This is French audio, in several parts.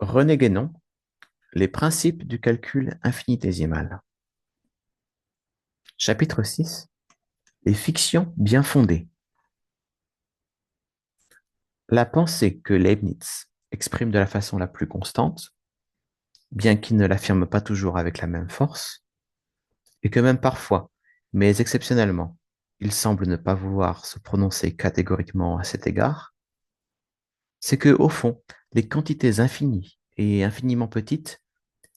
René Guénon, les principes du calcul infinitésimal. Chapitre 6. Les fictions bien fondées. La pensée que Leibniz exprime de la façon la plus constante, bien qu'il ne l'affirme pas toujours avec la même force, et que même parfois, mais exceptionnellement, il semble ne pas vouloir se prononcer catégoriquement à cet égard, c'est que, au fond, les quantités infinies et infiniment petites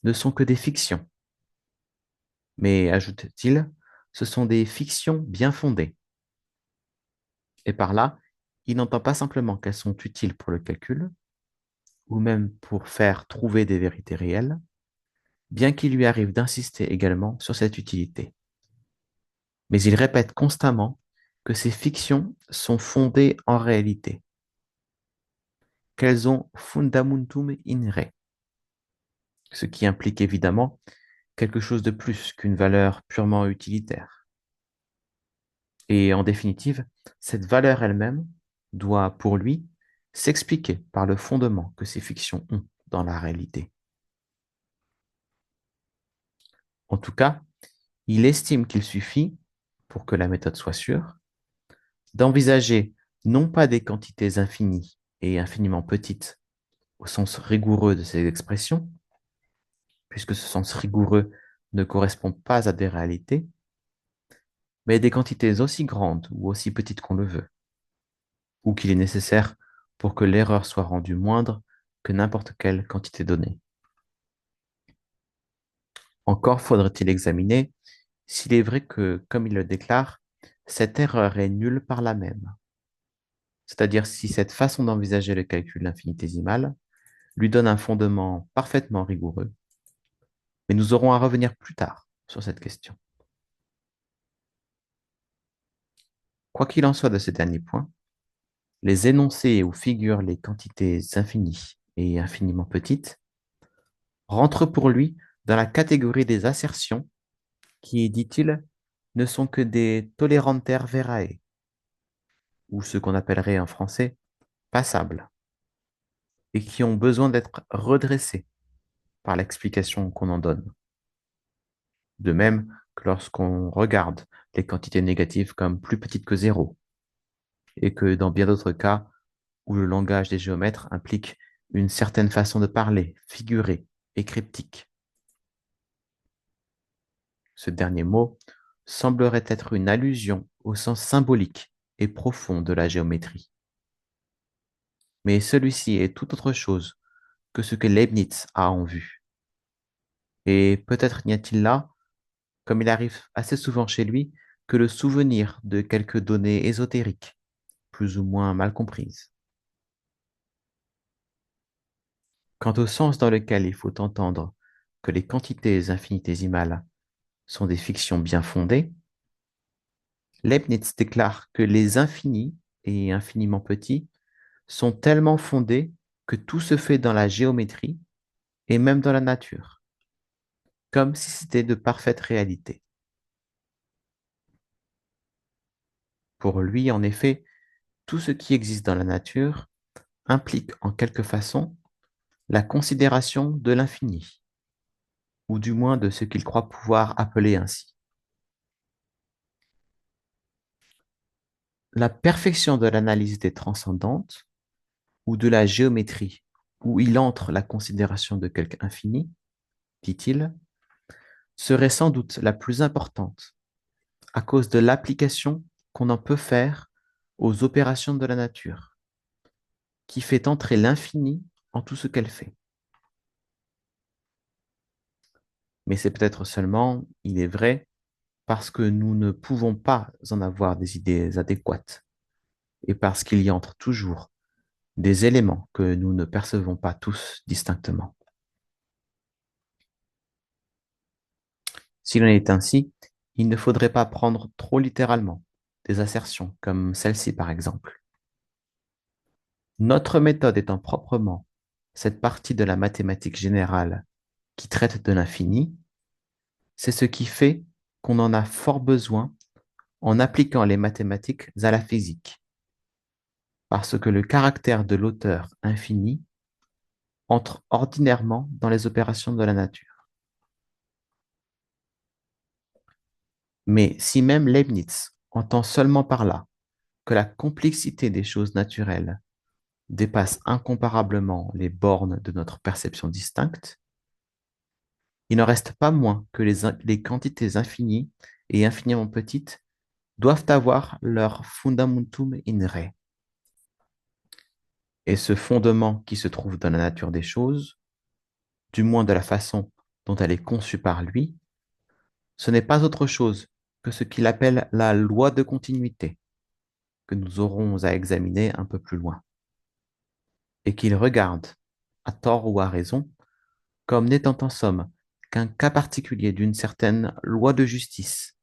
ne sont que des fictions. Mais, ajoute-t-il, ce sont des fictions bien fondées. Et par là, il n'entend pas simplement qu'elles sont utiles pour le calcul, ou même pour faire trouver des vérités réelles, bien qu'il lui arrive d'insister également sur cette utilité. Mais il répète constamment que ces fictions sont fondées en réalité, qu'elles ont fundamentum in re, ce qui implique évidemment quelque chose de plus qu'une valeur purement utilitaire. Et en définitive, cette valeur elle-même doit, pour lui, s'expliquer par le fondement que ces fictions ont dans la réalité. En tout cas, il estime qu'il suffit, pour que la méthode soit sûre, d'envisager non pas des quantités infinies et infiniment petites au sens rigoureux de ces expressions, puisque ce sens rigoureux ne correspond pas à des réalités, mais des quantités aussi grandes ou aussi petites qu'on le veut, ou qu'il est nécessaire pour que l'erreur soit rendue moindre que n'importe quelle quantité donnée. Encore faudrait-il examiner s'il est vrai que, comme il le déclare, cette erreur est nulle par là même, c'est-à-dire si cette façon d'envisager le calcul infinitésimal lui donne un fondement parfaitement rigoureux, mais nous aurons à revenir plus tard sur cette question. Quoi qu'il en soit de ce dernier point, les énoncés où figurent les quantités infinies et infiniment petites rentrent pour lui dans la catégorie des assertions qui, dit-il, ne sont que des toleranter verae, ou ce qu'on appellerait en français passables, et qui ont besoin d'être redressées par l'explication qu'on en donne. De même que lorsqu'on regarde les quantités négatives comme plus petites que zéro, et que dans bien d'autres cas où le langage des géomètres implique une certaine façon de parler, figurée et cryptique. Ce dernier mot semblerait être une allusion au sens symbolique et profond de la géométrie. Mais celui-ci est tout autre chose que ce que Leibniz a en vue. Et peut-être n'y a-t-il là, comme il arrive assez souvent chez lui, que le souvenir de quelques données ésotériques, plus ou moins mal comprises. Quant au sens dans lequel il faut entendre que les quantités infinitésimales sont des fictions bien fondées, Leibniz déclare que les infinis et infiniment petits sont tellement fondés que tout se fait dans la géométrie et même dans la nature, comme si c'était de parfaite réalité. Pour lui, en effet, tout ce qui existe dans la nature implique en quelque façon la considération de l'infini, ou du moins de ce qu'il croit pouvoir appeler ainsi. La perfection de l'analyse des transcendantes ou de la géométrie, où il entre la considération de quelque infini, dit-il, serait sans doute la plus importante à cause de l'application qu'on en peut faire aux opérations de la nature, qui fait entrer l'infini en tout ce qu'elle fait. Mais c'est peut-être seulement, il est vrai, parce que nous ne pouvons pas en avoir des idées adéquates, et parce qu'il y entre toujours des éléments que nous ne percevons pas tous distinctement. S'il en est ainsi, il ne faudrait pas prendre trop littéralement des assertions comme celle-ci par exemple. Notre méthode étant proprement cette partie de la mathématique générale qui traite de l'infini, c'est ce qui fait qu'on en a fort besoin en appliquant les mathématiques à la physique, parce que le caractère de l'auteur infini entre ordinairement dans les opérations de la nature. Mais si même Leibniz entend seulement par là que la complexité des choses naturelles dépasse incomparablement les bornes de notre perception distincte, il n'en reste pas moins que les quantités infinies et infiniment petites doivent avoir leur fundamentum in re. Et ce fondement qui se trouve dans la nature des choses, du moins de la façon dont elle est conçue par lui, ce n'est pas autre chose que ce qu'il appelle la loi de continuité, que nous aurons à examiner un peu plus loin, et qu'il regarde, à tort ou à raison, comme n'étant en somme qu'un cas particulier d'une certaine loi de justice,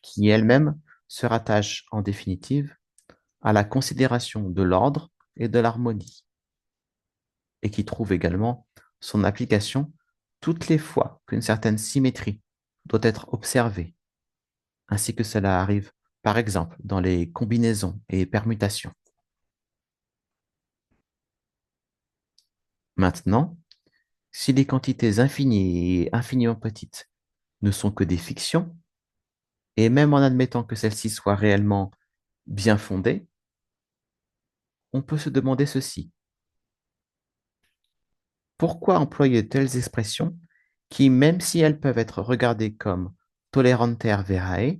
qui elle-même se rattache en définitive à la considération de l'ordre et de l'harmonie, et qui trouve également son application toutes les fois qu'une certaine symétrie doit être observée, ainsi que cela arrive par exemple dans les combinaisons et permutations. Maintenant, si les quantités infinies et infiniment petites ne sont que des fictions, et même en admettant que celles-ci soient réellement bien fondées, on peut se demander ceci. Pourquoi employer de telles expressions qui, même si elles peuvent être regardées comme toleranter verae,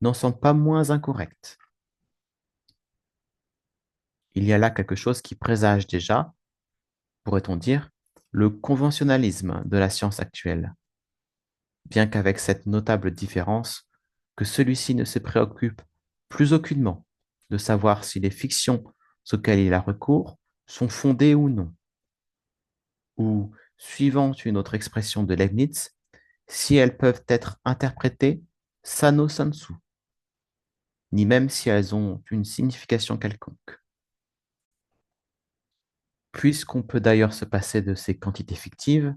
n'en sont pas moins incorrectes? Il y a là quelque chose qui présage déjà, pourrait-on dire, le conventionnalisme de la science actuelle, bien qu'avec cette notable différence que celui-ci ne se préoccupe plus aucunement de savoir si les fictions auxquelles il a recours sont fondées ou non, ou, suivant une autre expression de Leibniz, si elles peuvent être interprétées sano sensu, ni même si elles ont une signification quelconque. Puisqu'on peut d'ailleurs se passer de ces quantités fictives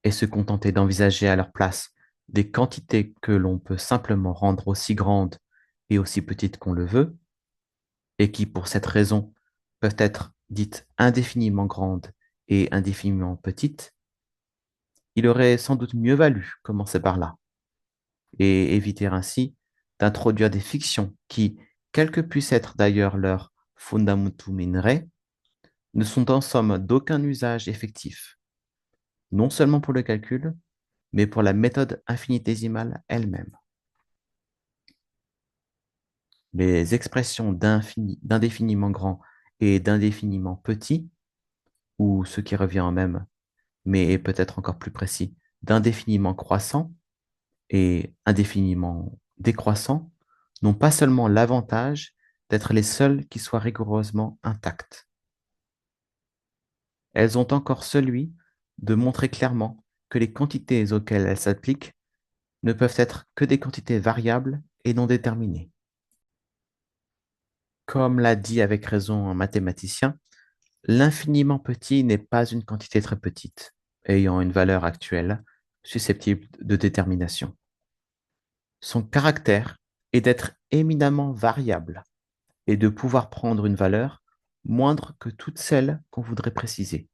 et se contenter d'envisager à leur place des quantités que l'on peut simplement rendre aussi grandes et aussi petites qu'on le veut, et qui, pour cette raison, peuvent être dites indéfiniment grandes et indéfiniment petites, il aurait sans doute mieux valu commencer par là, et éviter ainsi d'introduire des fictions qui, quel que puisse être d'ailleurs leur fundamentum in re, ne sont en somme d'aucun usage effectif, non seulement pour le calcul, mais pour la méthode infinitésimale elle-même. Les expressions d'indéfiniment grand et d'indéfiniment petit, ou ce qui revient en même, mais est peut-être encore plus précis, d'indéfiniment croissant et indéfiniment décroissant, n'ont pas seulement l'avantage d'être les seules qui soient rigoureusement intactes. Elles ont encore celui de montrer clairement que les quantités auxquelles elles s'appliquent ne peuvent être que des quantités variables et non déterminées. Comme l'a dit avec raison un mathématicien, l'infiniment petit n'est pas une quantité très petite, ayant une valeur actuelle susceptible de détermination. Son caractère est d'être éminemment variable et de pouvoir prendre une valeur moindre que toutes celles qu'on voudrait préciser.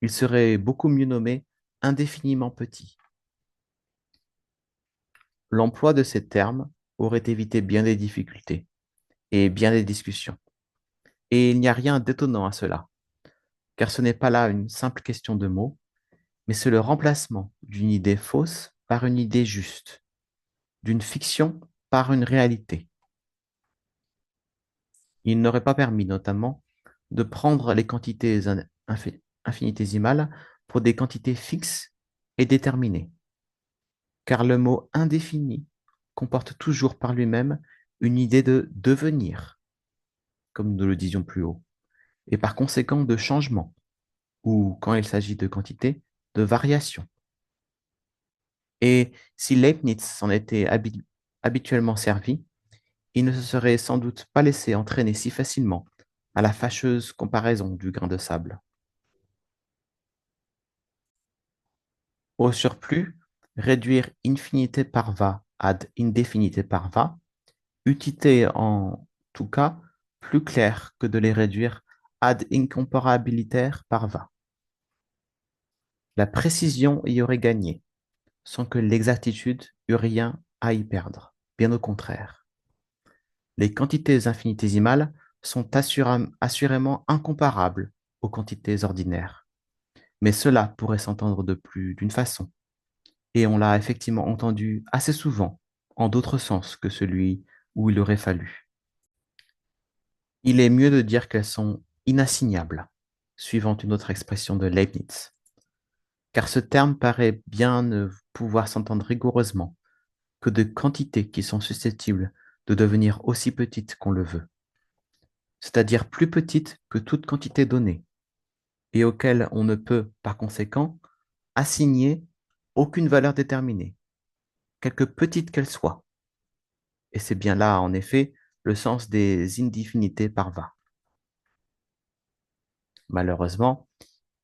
Il serait beaucoup mieux nommé indéfiniment petit. L'emploi de ces termes aurait évité bien des difficultés et bien des discussions. Et il n'y a rien d'étonnant à cela, car ce n'est pas là une simple question de mots, mais c'est le remplacement d'une idée fausse par une idée juste, d'une fiction par une réalité. Il n'aurait pas permis notamment de prendre les quantités infinitésimales pour des quantités fixes et déterminées, car le mot indéfini comporte toujours par lui-même une idée de devenir, comme nous le disions plus haut, et par conséquent de changement, ou quand il s'agit de quantité, de variation. Et si Leibniz s'en était habituellement servi, il ne se serait sans doute pas laissé entraîner si facilement à la fâcheuse comparaison du grain de sable. Au surplus, réduire infinité parva ad indefinite parva eût été en tout cas plus clair que de les réduire ad incomparabiliter parva. La précision y aurait gagné, sans que l'exactitude eût rien à y perdre. Bien au contraire. Les quantités infinitésimales sont assurément incomparables aux quantités ordinaires. Mais cela pourrait s'entendre de plus d'une façon, et on l'a effectivement entendu assez souvent, en d'autres sens que celui où il aurait fallu. Il est mieux de dire qu'elles sont inassignables, suivant une autre expression de Leibniz, car ce terme paraît bien ne pouvoir s'entendre rigoureusement que de quantités qui sont susceptibles de devenir aussi petites qu'on le veut, c'est-à-dire plus petites que toute quantité donnée, et auxquelles on ne peut, par conséquent, assigner aucune valeur déterminée, quelque petite qu'elle soit. Et c'est bien là, en effet, le sens des indéfinités parva. Malheureusement,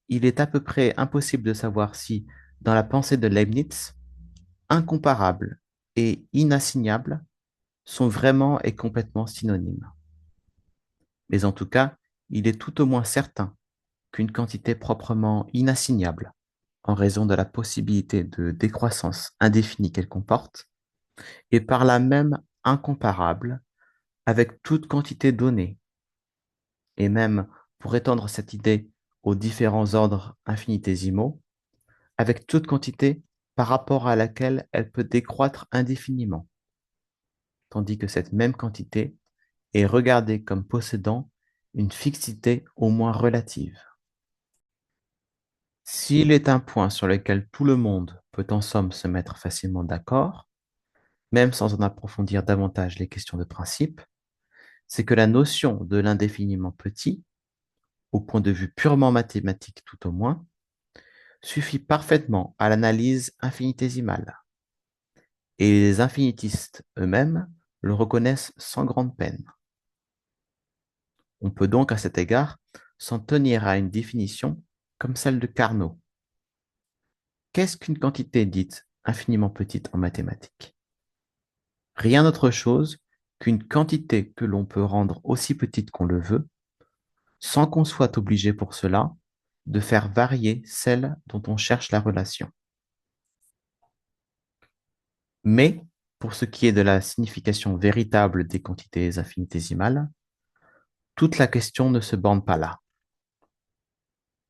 il est à peu près impossible de savoir si, dans la pensée de Leibniz, incomparable et inassignable sont vraiment et complètement synonymes. Mais en tout cas, il est tout au moins certain qu'une quantité proprement inassignable, en raison de la possibilité de décroissance indéfinie qu'elle comporte, est par là même incomparable avec toute quantité donnée, et même, pour étendre cette idée aux différents ordres infinitésimaux, avec toute quantité par rapport à laquelle elle peut décroître indéfiniment, tandis que cette même quantité est regardée comme possédant une fixité au moins relative. S'il est un point sur lequel tout le monde peut en somme se mettre facilement d'accord, même sans en approfondir davantage les questions de principe, c'est que la notion de l'indéfiniment petit, au point de vue purement mathématique tout au moins, suffit parfaitement à l'analyse infinitésimale, et les infinitistes eux-mêmes le reconnaissent sans grande peine. On peut donc à cet égard s'en tenir à une définition comme celle de Carnot. Qu'est-ce qu'une quantité dite infiniment petite en mathématiques? Rien d'autre chose qu'une quantité que l'on peut rendre aussi petite qu'on le veut, sans qu'on soit obligé pour cela de faire varier celle dont on cherche la relation. Mais, pour ce qui est de la signification véritable des quantités infinitésimales, toute la question ne se borne pas là.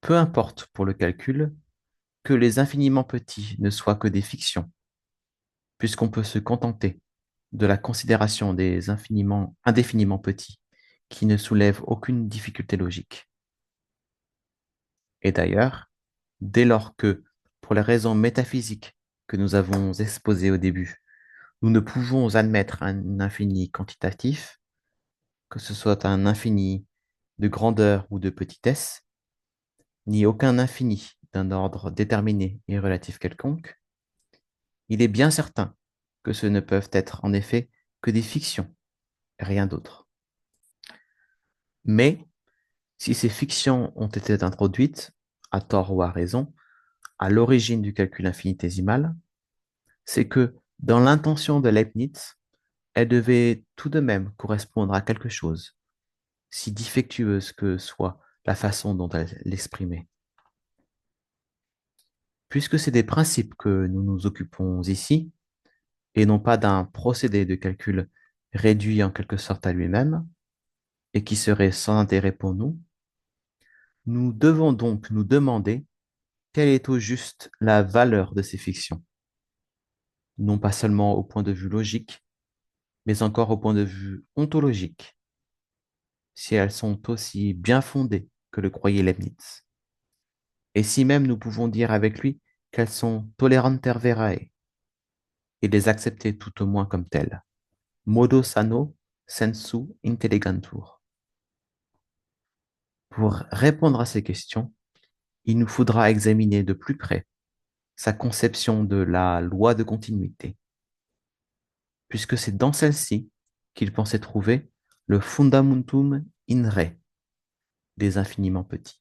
Peu importe pour le calcul que les infiniment petits ne soient que des fictions, puisqu'on peut se contenter de la considération des indéfiniment petits, qui ne soulèvent aucune difficulté logique. Et d'ailleurs, dès lors que, pour les raisons métaphysiques que nous avons exposées au début, nous ne pouvons admettre un infini quantitatif, que ce soit un infini de grandeur ou de petitesse, ni aucun infini d'un ordre déterminé et relatif quelconque, il est bien certain que ce ne peuvent être en effet que des fictions, rien d'autre. Mais si ces fictions ont été introduites, à tort ou à raison, à l'origine du calcul infinitésimal, c'est que, dans l'intention de Leibniz, elles devaient tout de même correspondre à quelque chose, si défectueuse que soit la façon dont elle l'exprimait. Puisque c'est des principes que nous nous occupons ici, et non pas d'un procédé de calcul réduit en quelque sorte à lui-même, et qui serait sans intérêt pour nous, nous devons donc nous demander quelle est au juste la valeur de ces fictions, non pas seulement au point de vue logique, mais encore au point de vue ontologique, si elles sont aussi bien fondées que le croyait Leibniz. Et si même nous pouvons dire avec lui qu'elles sont toleranter verae, et les accepter tout au moins comme telles, modo sano sensu intelligentur. Pour répondre à ces questions, il nous faudra examiner de plus près sa conception de la loi de continuité, puisque c'est dans celle-ci qu'il pensait trouver le fundamentum in re des infiniment petits.